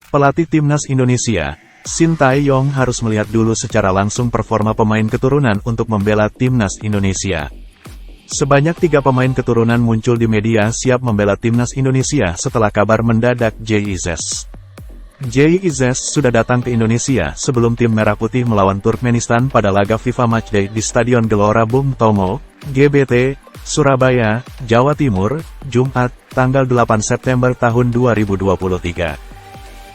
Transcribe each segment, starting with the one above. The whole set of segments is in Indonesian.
Pelatih Timnas Indonesia, Sintayong harus melihat dulu secara langsung performa pemain keturunan untuk membela Timnas Indonesia. Sebanyak 3 pemain keturunan muncul di media siap membela Timnas Indonesia setelah kabar mendadak JIZ. JIZ sudah datang ke Indonesia sebelum tim Merah Putih melawan Turkmenistan pada laga FIFA Matchday di Stadion Gelora Bung Tomo, GBT, Surabaya, Jawa Timur, Jumat, tanggal 8 September tahun 2023.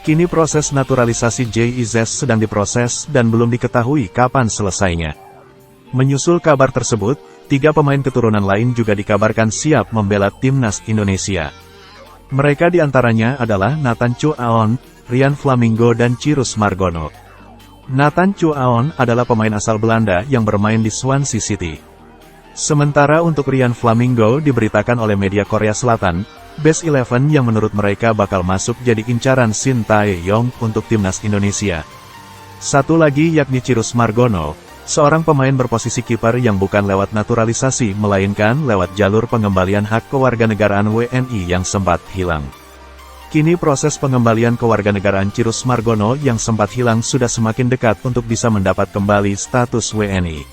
Kini proses naturalisasi JIZ sedang diproses dan belum diketahui kapan selesainya. Menyusul kabar tersebut, 3 pemain keturunan lain juga dikabarkan siap membela Timnas Indonesia. Mereka diantaranya adalah Nathan Chu Aon, Rian Flamingo dan Cyrus Margono. Nathan Chu Aon adalah pemain asal Belanda yang bermain di Swansea City. Sementara untuk Rian Flamingo diberitakan oleh media Korea Selatan, Best 11 yang menurut mereka bakal masuk jadi incaran Sintayong untuk Timnas Indonesia. Satu lagi yakni Cyrus Margono, seorang pemain berposisi kiper yang bukan lewat naturalisasi melainkan lewat jalur pengembalian hak kewarganegaraan WNI yang sempat hilang. Kini proses pengembalian kewarganegaraan Cyrus Margono yang sempat hilang sudah semakin dekat untuk bisa mendapat kembali status WNI.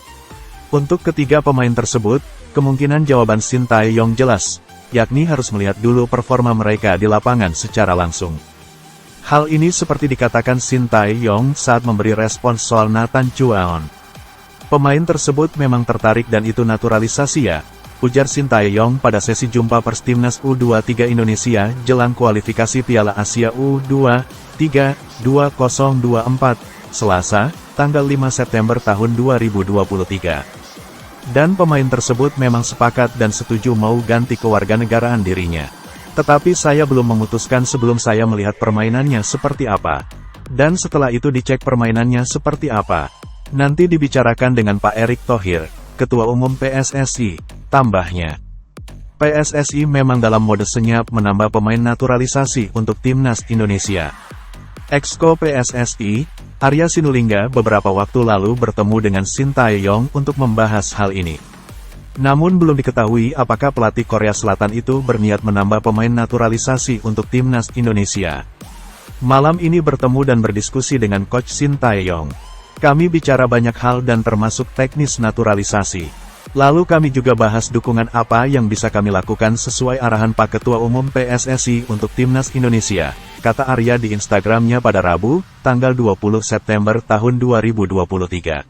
Untuk ketiga pemain tersebut, kemungkinan jawaban Sintayong jelas, yakni harus melihat dulu performa mereka di lapangan secara langsung. Hal ini seperti dikatakan Sintayong saat memberi respons soal Nathan Chu Aon. Pemain tersebut memang tertarik dan itu naturalisasi ya, ujar Sintayong pada sesi jumpa pers Timnas U23 Indonesia jelang kualifikasi Piala Asia U23 2024, Selasa, tanggal 5 September tahun 2023. Dan pemain tersebut memang sepakat dan setuju mau ganti kewarganegaraan dirinya. Tetapi saya belum memutuskan sebelum saya melihat permainannya seperti apa. Dan setelah itu dicek permainannya seperti apa. Nanti dibicarakan dengan Pak Erick Thohir, Ketua Umum PSSI, tambahnya. PSSI memang dalam mode senyap menambah pemain naturalisasi untuk Timnas Indonesia. Exco PSSI, Arya Sinulinga beberapa waktu lalu bertemu dengan Sintayong untuk membahas hal ini. Namun belum diketahui apakah pelatih Korea Selatan itu berniat menambah pemain naturalisasi untuk Timnas Indonesia. Malam ini bertemu dan berdiskusi dengan Coach Sintayong. Kami bicara banyak hal dan termasuk teknis naturalisasi. Lalu kami juga bahas dukungan apa yang bisa kami lakukan sesuai arahan Pak Ketua Umum PSSI untuk Timnas Indonesia, kata Arya di Instagramnya pada Rabu, tanggal 20 September tahun 2023.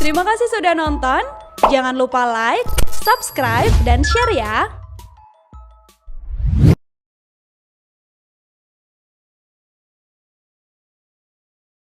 Terima kasih sudah nonton, jangan lupa like, subscribe, dan share ya!